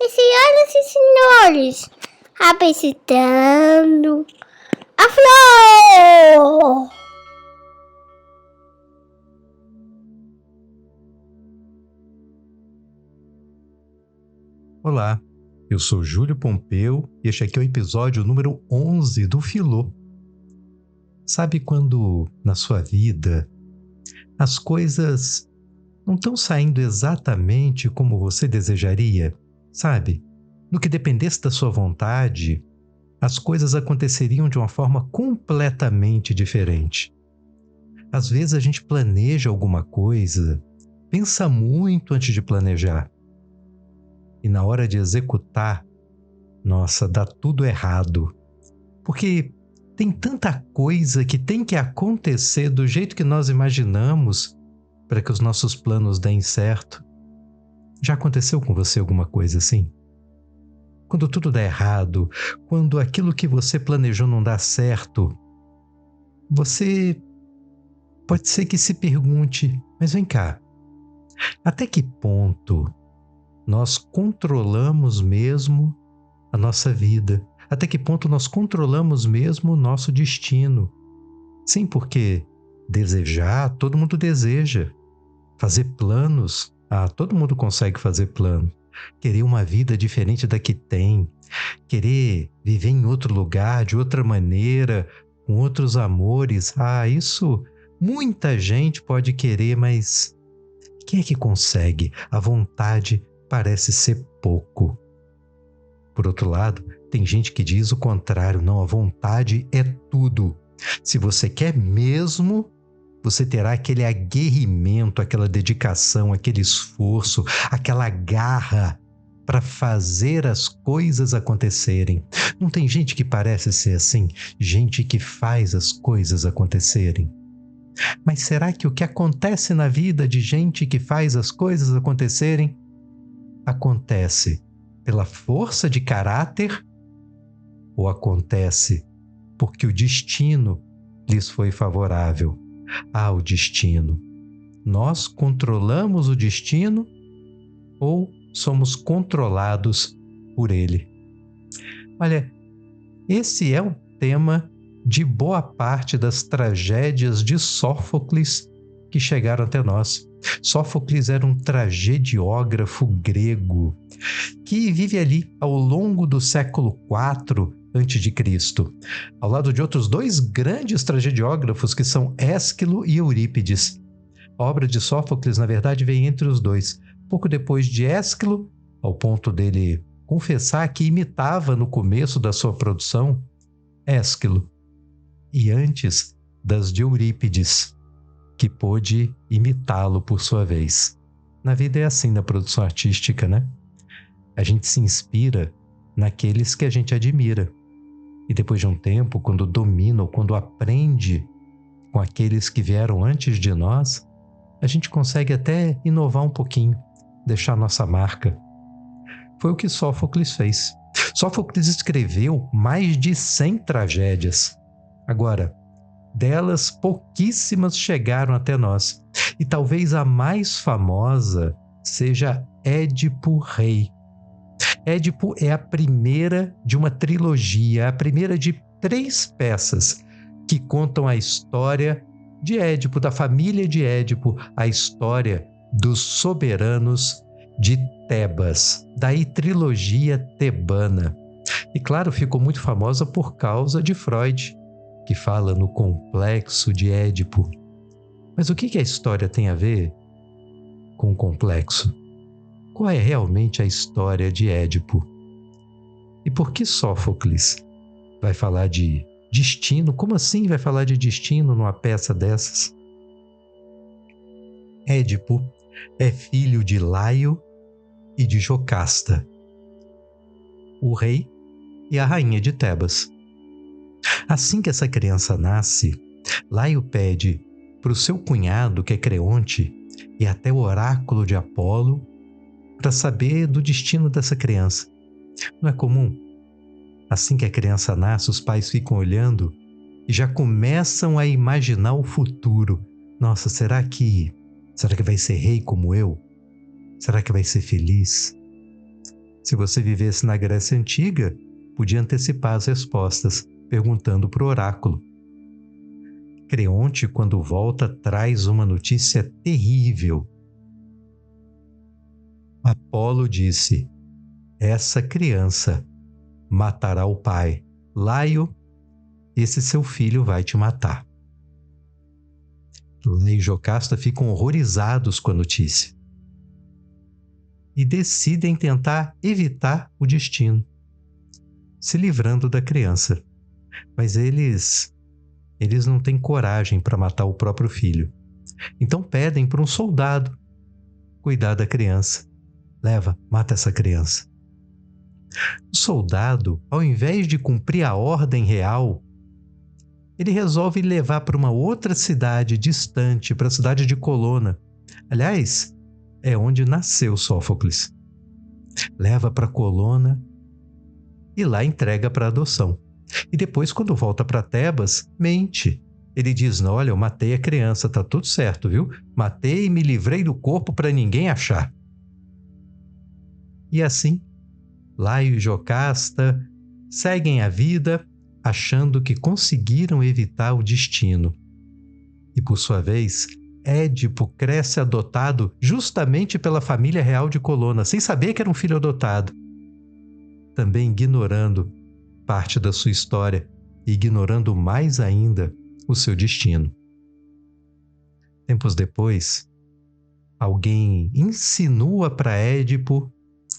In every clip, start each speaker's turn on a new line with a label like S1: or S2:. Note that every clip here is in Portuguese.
S1: Senhoras e senhores, apresentando a Flor!
S2: Olá, eu sou Júlio Pompeu e este aqui é o episódio número 11 do Filô. Sabe quando na sua vida as coisas não estão saindo exatamente como você desejaria? Sabe? No que dependesse da sua vontade, as coisas aconteceriam de uma forma completamente diferente. Às vezes a gente planeja alguma coisa, pensa muito antes de planejar. E na hora de executar, nossa, dá tudo errado. Porque tem tanta coisa que tem que acontecer do jeito que nós imaginamos para que os nossos planos deem certo. Já aconteceu com você alguma coisa assim? Quando tudo dá errado, quando aquilo que você planejou não dá certo, você pode ser que se pergunte, mas vem cá, até que ponto nós controlamos mesmo a nossa vida? Até que ponto nós controlamos mesmo o nosso destino? Sim, porque desejar, todo mundo deseja. Fazer planos, todo mundo consegue fazer plano. Querer uma vida diferente da que tem. Querer viver em outro lugar, de outra maneira, com outros amores. Isso muita gente pode querer, mas quem é que consegue? A vontade parece ser pouco. Por outro lado, tem gente que diz o contrário. Não, a vontade é tudo. Se você quer mesmo, você terá aquele aguerrimento, aquela dedicação, aquele esforço, aquela garra para fazer as coisas acontecerem. Não tem gente que parece ser assim? Gente que faz as coisas acontecerem. Mas será que o que acontece na vida de gente que faz as coisas acontecerem acontece pela força de caráter ou acontece porque o destino lhes foi favorável? O destino. Nós controlamos o destino ou somos controlados por ele? Olha, esse é o tema de boa parte das tragédias de Sófocles que chegaram até nós. Sófocles era um tragediógrafo grego que vive ali ao longo do século IV a.C., ao lado de outros dois grandes tragediógrafos que são Ésquilo e Eurípides. A obra de Sófocles, na verdade, vem entre os dois. Pouco depois de Ésquilo, ao ponto dele confessar que imitava no começo da sua produção Ésquilo, e antes das de Eurípides, que pôde imitá-lo por sua vez. Na vida é assim na produção artística, né? A gente se inspira naqueles que a gente admira. E depois de um tempo, quando domina ou quando aprende com aqueles que vieram antes de nós, a gente consegue até inovar um pouquinho, deixar nossa marca. Foi o que Sófocles fez. Sófocles escreveu mais de 100 tragédias. Agora, delas pouquíssimas chegaram até nós. E talvez a mais famosa seja Édipo Rei. Édipo é a primeira de uma trilogia, a primeira de 3 peças que contam a história de Édipo, da família de Édipo, a história dos soberanos de Tebas, daí trilogia tebana. E claro, ficou muito famosa por causa de Freud, que fala no complexo de Édipo. Mas o que a história tem a ver com o complexo? Qual é realmente a história de Édipo? E por que Sófocles vai falar de destino? Como assim vai falar de destino numa peça dessas? Édipo é filho de Laio e de Jocasta, o rei e a rainha de Tebas. Assim que essa criança nasce, Laio pede para o seu cunhado, que é Creonte, e até o oráculo de Apolo para saber do destino dessa criança. Não é comum? Assim que a criança nasce, os pais ficam olhando e já começam a imaginar o futuro. Nossa, será que vai ser rei como eu? Será que vai ser feliz? Se você vivesse na Grécia Antiga, podia antecipar as respostas, perguntando para o oráculo. Creonte, quando volta, traz uma notícia terrível. Apolo disse: essa criança matará o pai. Laio, esse seu filho vai te matar. Laio e Jocasta ficam horrorizados com a notícia e decidem tentar evitar o destino, se livrando da criança. Mas eles não têm coragem para matar o próprio filho. Então pedem para um soldado cuidar da criança. Leva, mata essa criança. O soldado, ao invés de cumprir a ordem real, ele resolve levar para uma outra cidade distante, para a cidade de Colona. Aliás, é onde nasceu Sófocles. Leva para Colona e lá entrega para adoção. E depois, quando volta para Tebas, mente. Ele diz: não, olha, eu matei a criança, tá tudo certo, viu? Matei e me livrei do corpo para ninguém achar. E assim, Laio e Jocasta seguem a vida achando que conseguiram evitar o destino. E por sua vez, Édipo cresce adotado justamente pela família real de Colona, sem saber que era um filho adotado. Também ignorando parte da sua história e ignorando mais ainda o seu destino. Tempos depois, alguém insinua para Édipo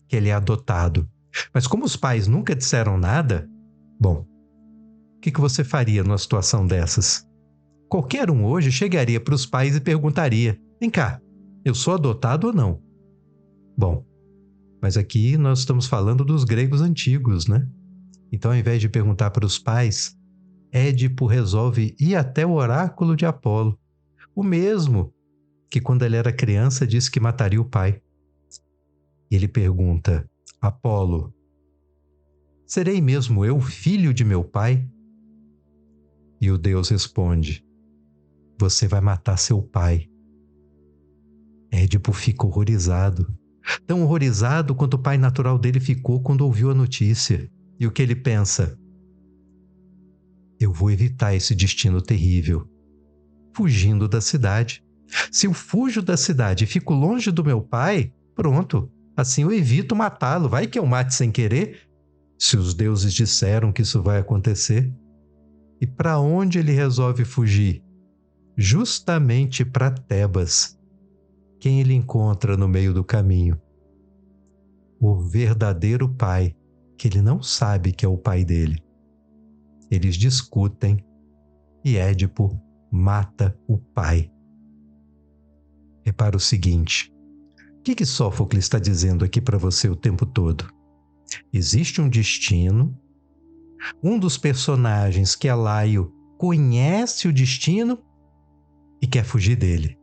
S2: que ele é adotado. Mas como os pais nunca disseram nada, bom, o que você faria numa situação dessas? Qualquer um hoje chegaria para os pais e perguntaria: vem cá, eu sou adotado ou não? Bom, mas aqui nós estamos falando dos gregos antigos, né? Então, ao invés de perguntar para os pais, Édipo resolve ir até o oráculo de Apolo, o mesmo que quando ele era criança disse que mataria o pai. E ele pergunta: Apolo, serei mesmo eu filho de meu pai? E o deus responde: você vai matar seu pai. Édipo fica horrorizado, tão horrorizado quanto o pai natural dele ficou quando ouviu a notícia. E o que ele pensa? Eu vou evitar esse destino terrível, fugindo da cidade. Se eu fujo da cidade e fico longe do meu pai, pronto, assim eu evito matá-lo. Vai que eu mate sem querer, se os deuses disseram que isso vai acontecer. E para onde ele resolve fugir? Justamente para Tebas. Quem ele encontra no meio do caminho? O verdadeiro pai, que ele não sabe que é o pai dele. Eles discutem e Édipo mata o pai. Repara o seguinte: o que Sófocles está dizendo aqui para você o tempo todo? Existe um destino. Um dos personagens, que é Laio, conhece o destino e quer fugir dele.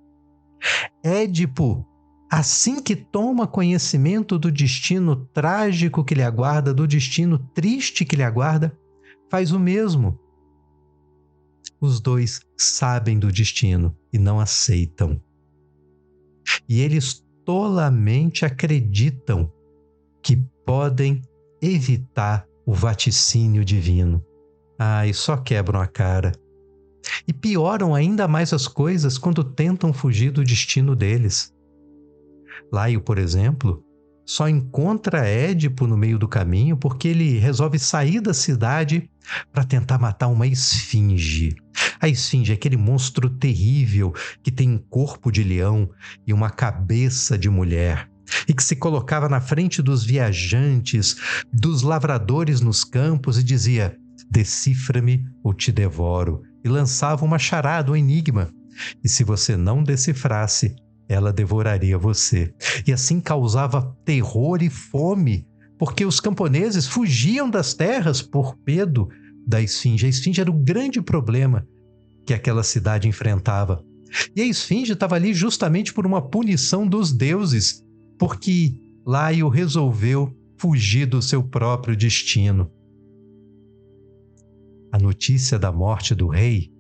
S2: Édipo, assim que toma conhecimento do destino trágico que lhe aguarda, do destino triste que lhe aguarda, faz o mesmo. Os dois sabem do destino e não aceitam. E eles tolamente acreditam que podem evitar o vaticínio divino. E só quebram a cara. E pioram ainda mais as coisas quando tentam fugir do destino deles. Laio, por exemplo, só encontra Édipo no meio do caminho porque ele resolve sair da cidade para tentar matar uma esfinge. A esfinge é aquele monstro terrível que tem um corpo de leão e uma cabeça de mulher, e que se colocava na frente dos viajantes, dos lavradores nos campos e dizia: decifra-me ou te devoro, e lançava uma charada, um enigma, e se você não decifrasse, ela devoraria você. E assim causava terror e fome, porque os camponeses fugiam das terras por medo da esfinge. A esfinge era o grande problema que aquela cidade enfrentava. E a esfinge estava ali justamente por uma punição dos deuses, porque Laio resolveu fugir do seu próprio destino. A notícia da morte do rei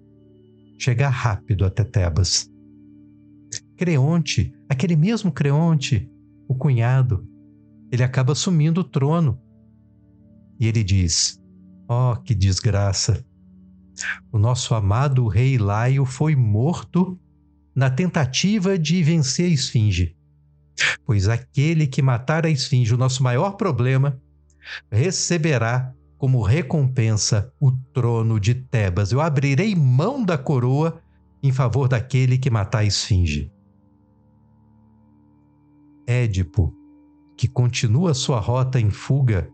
S2: chega rápido até Tebas. Creonte, aquele mesmo Creonte, o cunhado, ele acaba assumindo o trono. E ele diz: "Oh, que desgraça! O nosso amado rei Laio foi morto na tentativa de vencer a esfinge. Pois aquele que matar a esfinge, o nosso maior problema, receberá como recompensa o trono de Tebas. Eu abrirei mão da coroa em favor daquele que matar a esfinge." Édipo, que continua sua rota em fuga,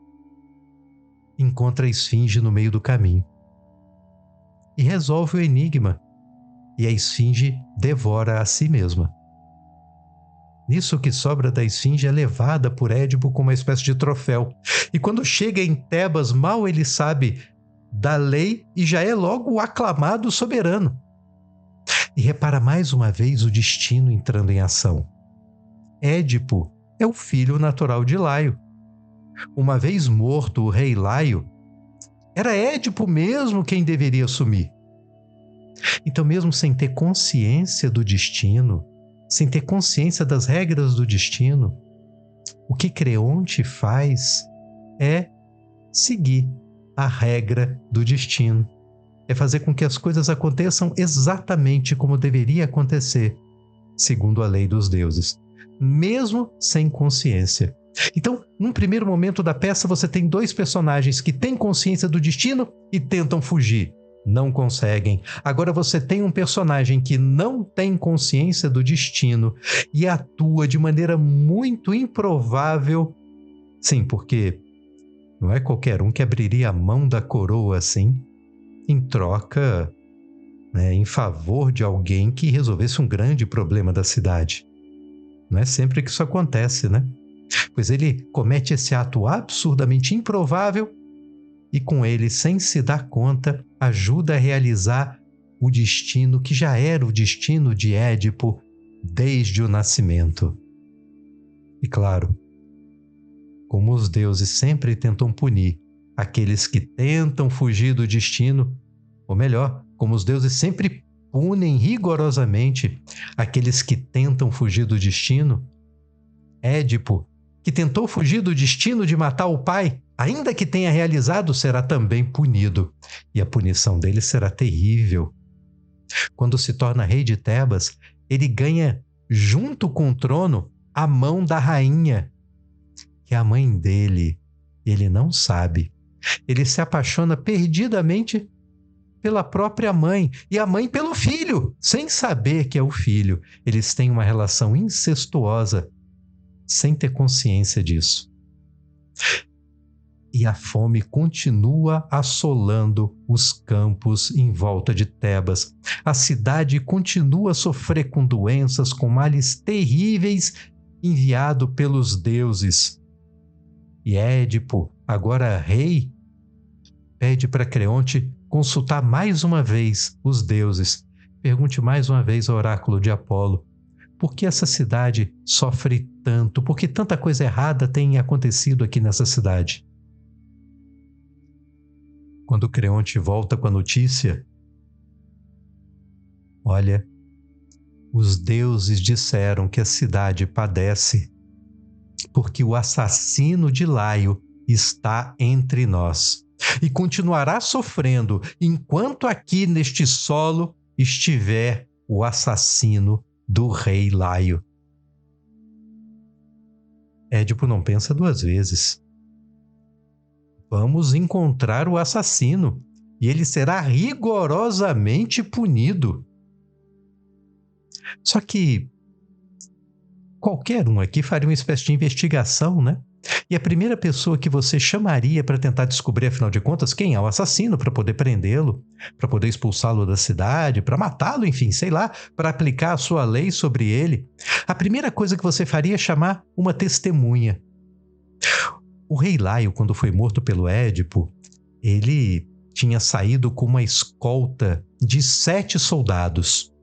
S2: encontra a esfinge no meio do caminho e resolve o enigma, e a esfinge devora a si mesma. Nisso, o que sobra da esfinge é levada por Édipo como uma espécie de troféu. E quando chega em Tebas, mal ele sabe da lei e já é logo o aclamado soberano. E repara mais uma vez o destino entrando em ação. Édipo é o filho natural de Laio. Uma vez morto o rei Laio, era Édipo mesmo quem deveria assumir. Então, mesmo sem ter consciência do destino, sem ter consciência das regras do destino, o que Creonte faz é seguir a regra do destino. É fazer com que as coisas aconteçam exatamente como deveria acontecer, segundo a lei dos deuses, mesmo sem consciência. Então, num primeiro momento da peça, você tem dois personagens que têm consciência do destino e tentam fugir. Não conseguem. Agora você tem um personagem que não tem consciência do destino e atua de maneira muito improvável. Sim, porque não é qualquer um que abriria a mão da coroa assim, em troca, em favor de alguém que resolvesse um grande problema da cidade. Não é sempre que isso acontece, né? Pois ele comete esse ato absurdamente improvável e com ele, sem se dar conta, ajuda a realizar o destino que já era o destino de Édipo desde o nascimento. E claro, como os deuses sempre tentam punir aqueles que tentam fugir do destino, ou melhor, como os deuses sempre punem rigorosamente aqueles que tentam fugir do destino, Édipo, que tentou fugir do destino de matar o pai, ainda que tenha realizado, será também punido. E a punição dele será terrível. Quando se torna rei de Tebas, ele ganha, junto com o trono, a mão da rainha, que é a mãe dele. Ele não sabe. Ele se apaixona perdidamente pela própria mãe, e a mãe pelo filho, sem saber que é o filho. Eles têm uma relação incestuosa, sem ter consciência disso. E a fome continua assolando os campos em volta de Tebas. A cidade continua a sofrer com doenças, com males terríveis enviado pelos deuses. E Édipo, agora rei, pede para Creonte consultar mais uma vez os deuses. Pergunte mais uma vez ao oráculo de Apolo: por que essa cidade sofre tanto? Por que tanta coisa errada tem acontecido aqui nessa cidade? Quando Creonte volta com a notícia, olha, os deuses disseram que a cidade padece porque o assassino de Laio está entre nós e continuará sofrendo enquanto aqui neste solo estiver o assassino do rei Laio. Édipo não pensa duas vezes. Vamos encontrar o assassino e ele será rigorosamente punido. Só que qualquer um aqui faria uma espécie de investigação, né? E a primeira pessoa que você chamaria para tentar descobrir, afinal de contas, quem é o assassino, para poder prendê-lo, para poder expulsá-lo da cidade, para matá-lo, enfim, sei lá, para aplicar a sua lei sobre ele, a primeira coisa que você faria é chamar uma testemunha. O rei Laio, quando foi morto pelo Édipo, ele tinha saído com uma escolta de 7 soldados.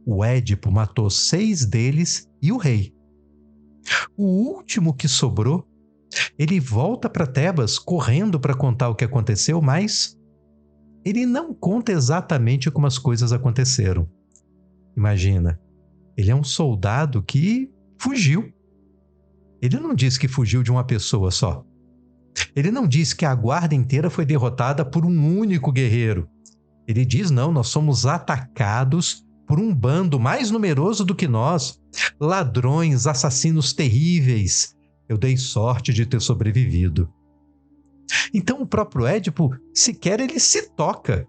S2: O Édipo matou 6 deles e o rei. O último que sobrou, ele volta para Tebas correndo para contar o que aconteceu, mas ele não conta exatamente como as coisas aconteceram. Imagina, ele é um soldado que fugiu. Ele não diz que fugiu de uma pessoa só. Ele não diz que a guarda inteira foi derrotada por um único guerreiro. Ele diz, não, nós somos atacados por um bando mais numeroso do que nós. Ladrões, assassinos terríveis. Eu dei sorte de ter sobrevivido. Então o próprio Édipo, sequer ele se toca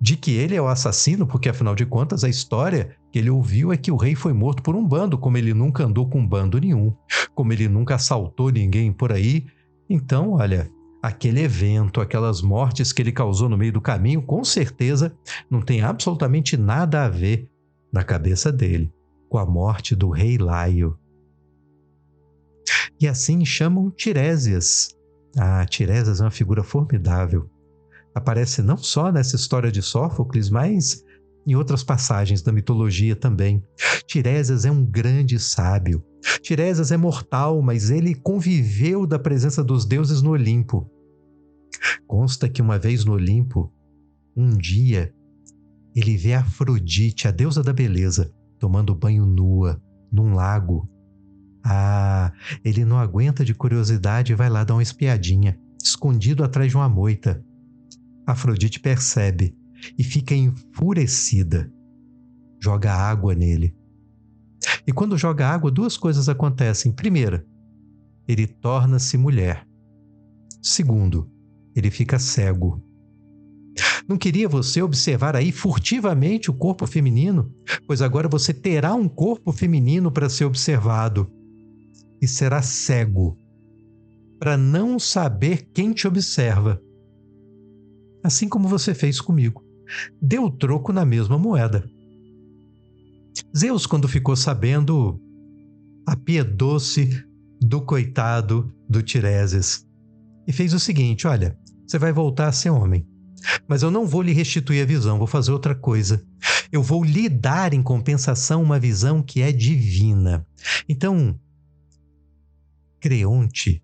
S2: de que ele é o assassino, porque afinal de contas a história que ele ouviu é que o rei foi morto por um bando, como ele nunca andou com bando nenhum, como ele nunca assaltou ninguém por aí. Então, olha, aquele evento, aquelas mortes que ele causou no meio do caminho, com certeza não tem absolutamente nada a ver na cabeça dele com a morte do rei Laio. E assim chamam Tiresias. Tiresias é uma figura formidável. Aparece não só nessa história de Sófocles, mas em outras passagens da mitologia também. Tiresias é um grande sábio. Tiresias é mortal, mas ele conviveu da presença dos deuses no Olimpo. Consta que uma vez no Olimpo, um dia, ele vê Afrodite, a deusa da beleza, tomando banho nua num lago. Ele não aguenta de curiosidade e vai lá dar uma espiadinha, escondido atrás de uma moita. Afrodite percebe e fica enfurecida. Joga água nele. E quando joga água, duas coisas acontecem. Primeira, ele torna-se mulher. Segundo, ele fica cego. Não queria você observar aí furtivamente o corpo feminino? Pois agora você terá um corpo feminino para ser observado. E será cego, para não saber quem te observa. Assim como você fez comigo. Deu troco na mesma moeda. Zeus, quando ficou sabendo, apiedou-se do coitado do Tiresias e fez o seguinte: olha, você vai voltar a ser homem, mas eu não vou lhe restituir a visão, vou fazer outra coisa. Eu vou lhe dar em compensação uma visão que é divina. Então, Creonte,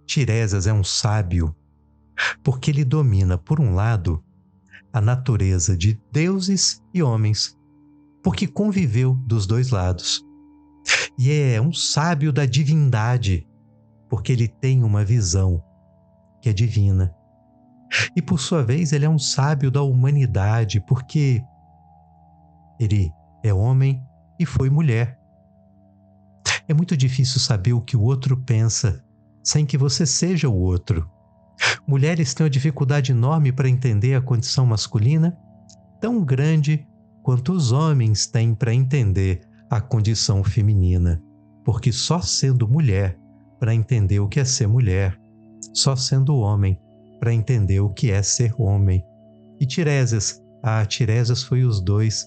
S2: Tiresias é um sábio porque ele domina, por um lado, a natureza de deuses e homens, porque conviveu dos dois lados. E é um sábio da divindade, porque ele tem uma visão que é divina. E, por sua vez, ele é um sábio da humanidade, porque ele é homem e foi mulher. É muito difícil saber o que o outro pensa sem que você seja o outro. Mulheres têm uma dificuldade enorme para entender a condição masculina, tão grande quanto os homens têm para entender a condição feminina, porque só sendo mulher para entender o que é ser mulher, só sendo homem para entender o que é ser homem. E Tiresias foi os dois,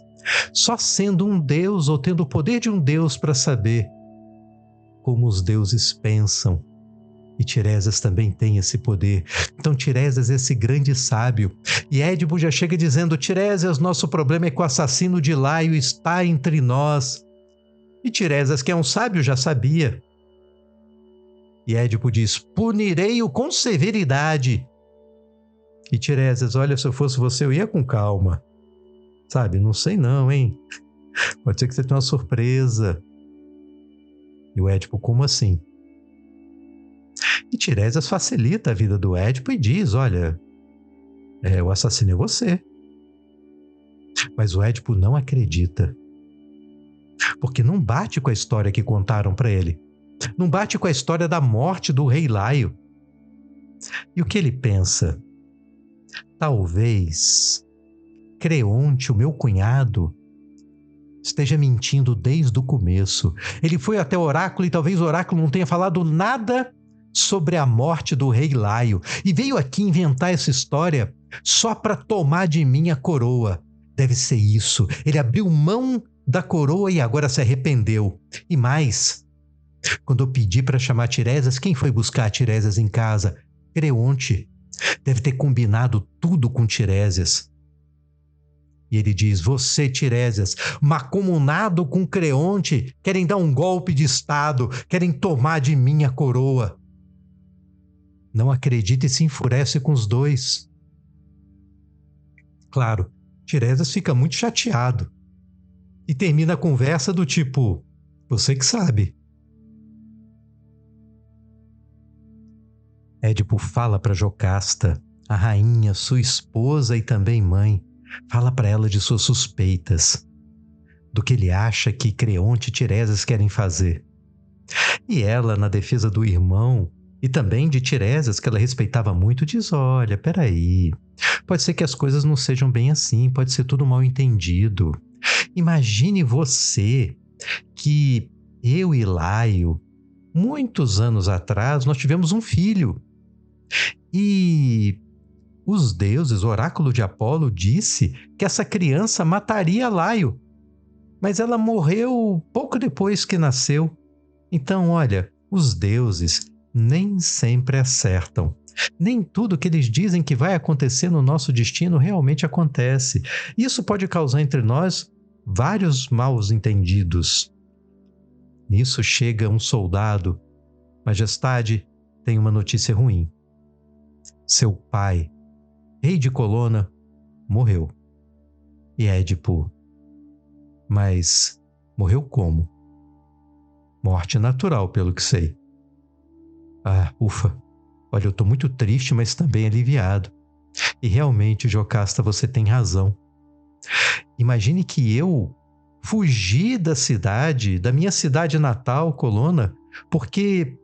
S2: só sendo um deus ou tendo o poder de um deus para saber como os deuses pensam. E Tiresias também tem esse poder. Então Tiresias é esse grande sábio. E Édipo já chega dizendo: Tiresias, nosso problema é que o assassino de Laio está entre nós. E Tiresias, que é um sábio, já sabia. E Édipo diz: punirei-o com severidade. E Tiresias: olha, se eu fosse você, eu ia com calma. Sabe, não sei não, hein? Pode ser que você tenha uma surpresa. E o Édipo: como assim? E Tiresias facilita a vida do Édipo e diz: olha, o assassino é você. Mas o Édipo não acredita, porque não bate com a história que contaram para ele. Não bate com a história da morte do rei Laio. E o que ele pensa? Talvez Creonte, o meu cunhado, esteja mentindo desde o começo. Ele foi até o oráculo e talvez o oráculo não tenha falado nada sobre a morte do rei Laio e veio aqui inventar essa história só para tomar de mim a coroa. Deve ser isso. Ele abriu mão da coroa e agora se arrependeu. E mais, quando eu pedi para chamar Tiresias, quem foi buscar Tiresias em casa? Creonte. Deve ter combinado tudo com Tiresias. E ele diz: você, Tiresias, macumunado com Creonte, querem dar um golpe de estado, querem tomar de mim a coroa. Não acredita e se enfurece com os dois. Claro, Tiresias fica muito chateado. E termina a conversa do tipo: você que sabe. Édipo fala para Jocasta, a rainha, sua esposa e também mãe, fala para ela de suas suspeitas, do que ele acha que Creonte e Tiresias querem fazer. E ela, na defesa do irmão e também de Tiresias, que ela respeitava muito, diz: olha, peraí, pode ser que as coisas não sejam bem assim, pode ser tudo mal entendido. Imagine você que eu e Laio, muitos anos atrás, nós tivemos um filho. E os deuses, o oráculo de Apolo, disse que essa criança mataria Laio. Mas ela morreu pouco depois que nasceu. Então, olha, os deuses nem sempre acertam. Nem tudo que eles dizem que vai acontecer no nosso destino realmente acontece. Isso pode causar entre nós vários maus entendidos. Nisso chega um soldado. Majestade, tem uma notícia ruim. Seu pai, rei de Colona, morreu. E Édipo: mas morreu como? Morte natural, pelo que sei. Ah, ufa. Olha, eu tô muito triste, mas também aliviado. E realmente, Jocasta, você tem razão. Imagine que eu fugi da cidade, da minha cidade natal, Colona, porque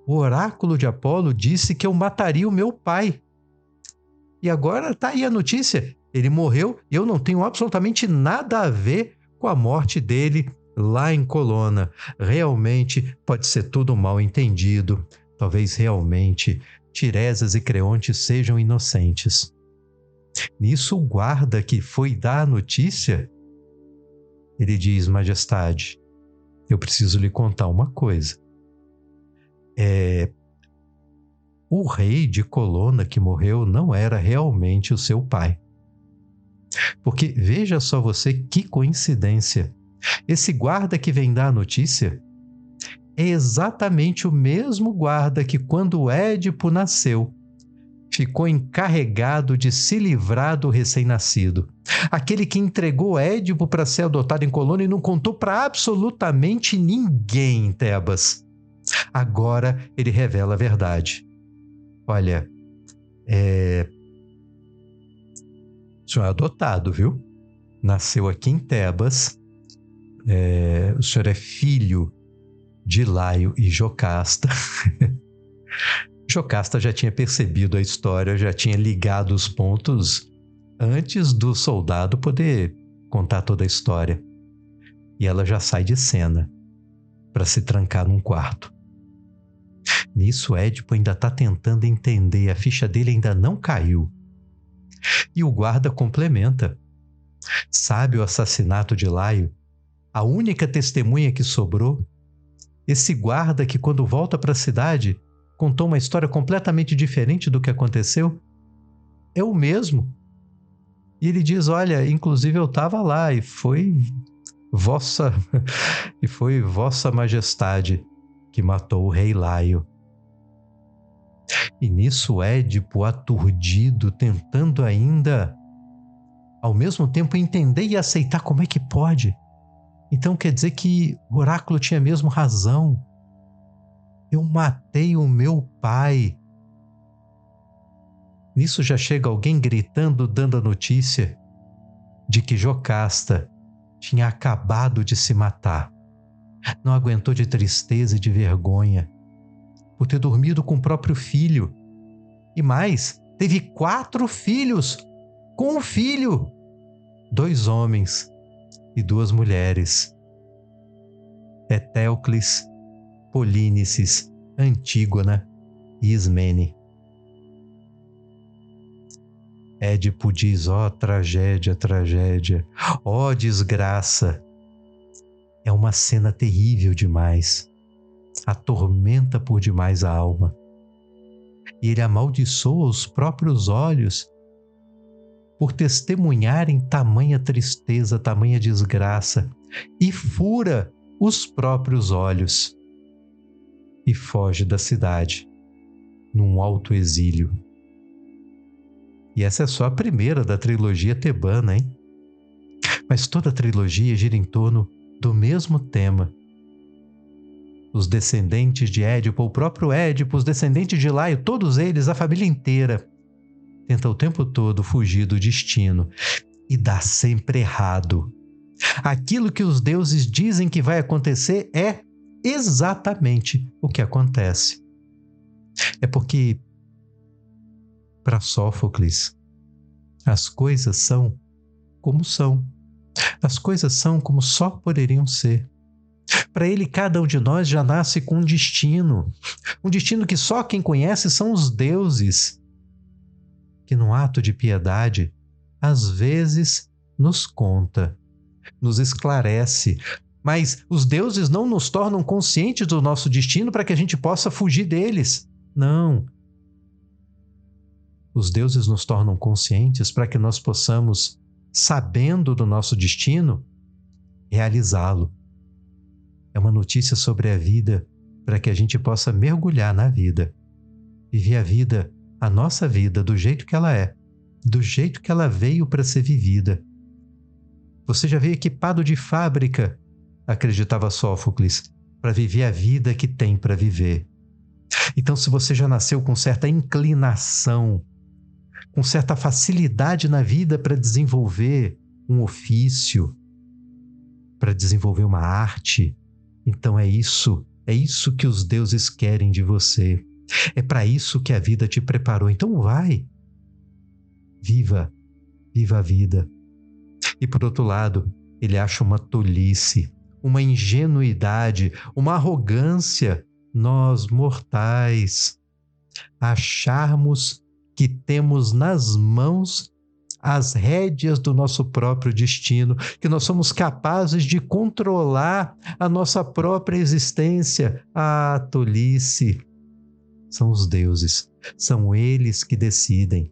S2: o oráculo de Apolo disse que eu mataria o meu pai. E agora tá aí a notícia. Ele morreu e eu não tenho absolutamente nada a ver com a morte dele lá em Colona. Realmente pode ser tudo mal entendido. Talvez realmente Tiresias e Creonte sejam inocentes. Nisso o guarda que foi dar a notícia, ele diz: Majestade, eu preciso lhe contar uma coisa. O rei de Colona que morreu não era realmente o seu pai. Porque veja só você que coincidência. Esse guarda que vem dar a notícia é exatamente o mesmo guarda que, quando Édipo nasceu, ficou encarregado de se livrar do recém-nascido. Aquele que entregou Édipo para ser adotado em Colona e não contou para absolutamente ninguém em Tebas. Agora ele revela a verdade. Olha, o senhor é adotado, viu? Nasceu aqui em Tebas. O senhor é filho de Laio e Jocasta. Jocasta já tinha percebido a história, já tinha ligado os pontos antes do soldado poder contar toda a história. E ela já sai de cena para se trancar num quarto. Nisso, Édipo ainda está tentando entender, a ficha dele ainda não caiu. E o guarda complementa. Sabe o assassinato de Laio? A única testemunha que sobrou? Esse guarda que, quando volta para a cidade, contou uma história completamente diferente do que aconteceu? É o mesmo. E ele diz: olha, inclusive eu estava lá e foi vossa majestade que matou o rei Laio. E nisso Édipo, aturdido, tentando ainda, ao mesmo tempo, entender e aceitar como é que pode. Então quer dizer que o oráculo tinha mesmo razão. Eu matei o meu pai. Nisso já chega alguém gritando, dando a notícia de que Jocasta tinha acabado de se matar. Não aguentou de tristeza e de vergonha por ter dormido com o próprio filho. E mais, teve 4 filhos com um filho. 2 homens e 2 mulheres. Etéocles, Polínices, Antígona e Ismene. Édipo diz: ó, tragédia, tragédia, ó, desgraça. É uma cena terrível demais. Atormenta por demais a alma. E ele amaldiçoa os próprios olhos por testemunharem tamanha tristeza, tamanha desgraça, e fura os próprios olhos e foge da cidade num alto exílio. E essa é só a primeira da trilogia tebana, hein? Mas toda a trilogia gira em torno do mesmo tema. Os descendentes de Édipo, o próprio Édipo, os descendentes de Laio, todos eles, a família inteira, tenta o tempo todo fugir do destino e dá sempre errado. Aquilo que os deuses dizem que vai acontecer é exatamente o que acontece. É porque, para Sófocles, as coisas são como são. As coisas são como só poderiam ser. Para ele, cada um de nós já nasce com um destino que só quem conhece são os deuses, que num ato de piedade, às vezes nos conta, nos esclarece, mas os deuses não nos tornam conscientes do nosso destino para que a gente possa fugir deles. Não. Os deuses nos tornam conscientes para que nós possamos, sabendo do nosso destino, realizá-lo. É uma notícia sobre a vida para que a gente possa mergulhar na vida, viver a vida, a nossa vida, do jeito que ela é, do jeito que ela veio para ser vivida. Você já veio equipado de fábrica, acreditava Sófocles, para viver a vida que tem para viver. Então, se você já nasceu com certa inclinação, com certa facilidade na vida para desenvolver um ofício, para desenvolver uma arte, então é isso que os deuses querem de você. É para isso que a vida te preparou. Então vai, viva a vida. E por outro lado, ele acha uma tolice, uma ingenuidade, uma arrogância, nós mortais, acharmos que temos nas mãos as rédeas do nosso próprio destino, que nós somos capazes de controlar a nossa própria existência. Ah, tolice! São os deuses, são eles que decidem.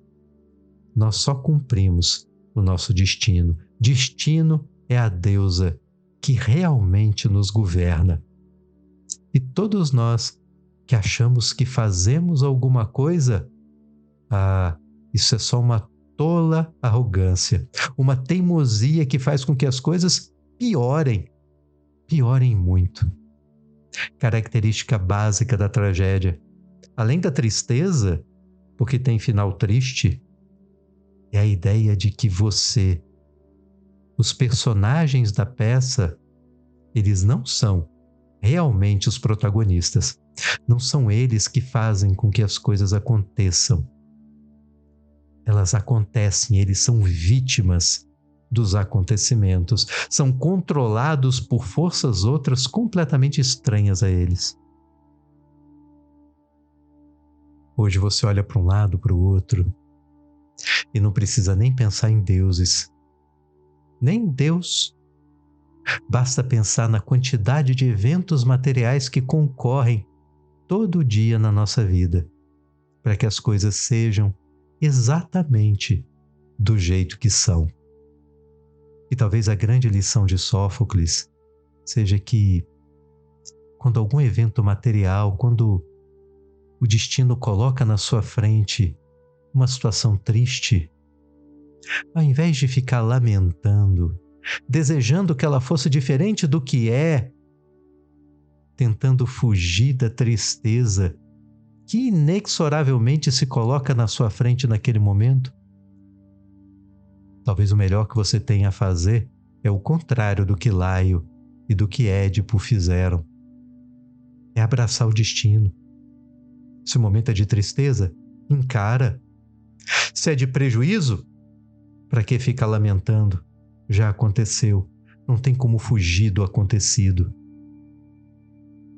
S2: Nós só cumprimos o nosso destino. Destino é a deusa que realmente nos governa. E todos nós que achamos que fazemos alguma coisa, isso é só uma tola arrogância, uma teimosia que faz com que as coisas piorem muito. Característica básica da tragédia, além da tristeza, porque tem final triste, é a ideia de que você, os personagens da peça, eles não são realmente os protagonistas. Não são eles que fazem com que as coisas aconteçam. Elas acontecem, eles são vítimas dos acontecimentos, são controlados por forças outras completamente estranhas a eles. Hoje você olha para um lado, para o outro, e não precisa nem pensar em deuses, nem em Deus. Basta pensar na quantidade de eventos materiais que concorrem todo dia na nossa vida, para que as coisas sejam exatamente do jeito que são. E talvez a grande lição de Sófocles seja que, quando algum evento material, quando o destino coloca na sua frente uma situação triste, ao invés de ficar lamentando, desejando que ela fosse diferente do que é, tentando fugir da tristeza que inexoravelmente se coloca na sua frente naquele momento, talvez o melhor que você tenha a fazer é o contrário do que Laio e do que Édipo fizeram. É abraçar o destino. Se o momento é de tristeza, encara. Se é de prejuízo, para que ficar lamentando? Já aconteceu. Não tem como fugir do acontecido.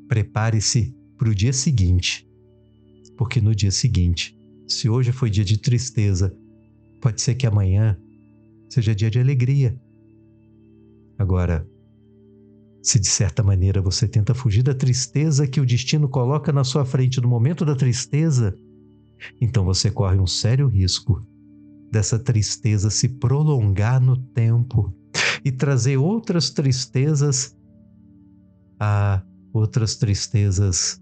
S2: Prepare-se para o dia seguinte. Porque no dia seguinte, se hoje foi dia de tristeza, pode ser que amanhã seja dia de alegria. Agora, se de certa maneira você tenta fugir da tristeza que o destino coloca na sua frente no momento da tristeza, então você corre um sério risco dessa tristeza se prolongar no tempo e trazer outras tristezas, outras tristezas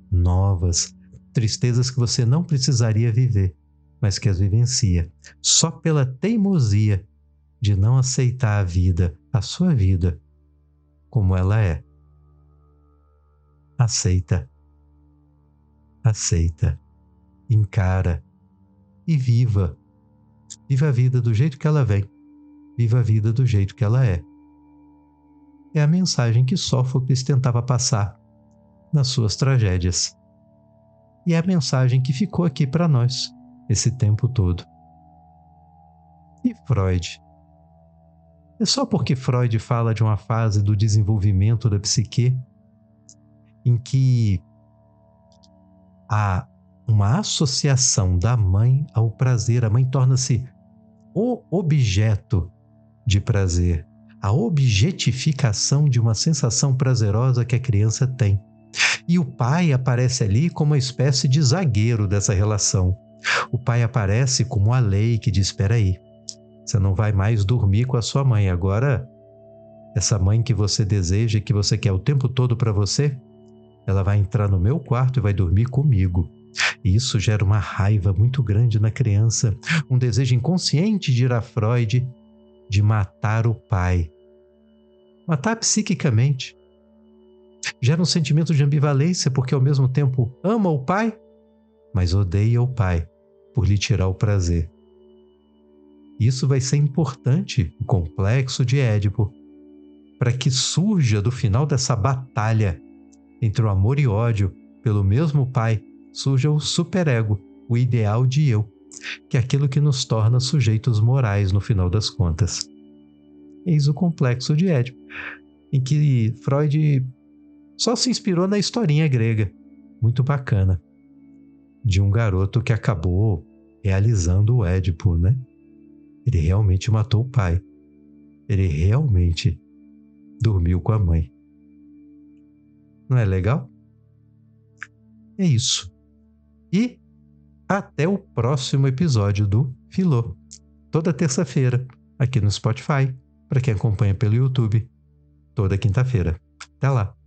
S2: novas, tristezas que você não precisaria viver, mas que as vivencia, só pela teimosia de não aceitar a vida, a sua vida, como ela é. Aceita. Aceita. Encara. E viva. Viva a vida do jeito que ela vem. Viva a vida do jeito que ela é. É a mensagem que Sófocles tentava passar nas suas tragédias. E é a mensagem que ficou aqui para nós esse tempo todo. E Freud? É só porque Freud fala de uma fase do desenvolvimento da psique em que há uma associação da mãe ao prazer. A mãe torna-se o objeto de prazer, a objetificação de uma sensação prazerosa que a criança tem. E o pai aparece ali como uma espécie de zagueiro dessa relação. O pai aparece como a lei que diz: espera aí, você não vai mais dormir com a sua mãe. Agora, essa mãe que você deseja e que você quer o tempo todo para você, ela vai entrar no meu quarto e vai dormir comigo. E isso gera uma raiva muito grande na criança, um desejo inconsciente, dirá Freud, de matar o pai. Matar psiquicamente. Gera um sentimento de ambivalência, porque ao mesmo tempo ama o pai, mas odeia o pai por lhe tirar o prazer. Isso vai ser importante, o complexo de Édipo, para que surja do final dessa batalha entre o amor e ódio pelo mesmo pai, surja o superego, o ideal de eu, que é aquilo que nos torna sujeitos morais no final das contas. Eis o complexo de Édipo, em que Freud só se inspirou na historinha grega, muito bacana, de um garoto que acabou realizando o Édipo, né? Ele realmente matou o pai. Ele realmente dormiu com a mãe. Não é legal? É isso. E até o próximo episódio do Filô. Toda terça-feira, aqui no Spotify, para quem acompanha pelo YouTube, toda quinta-feira. Até lá!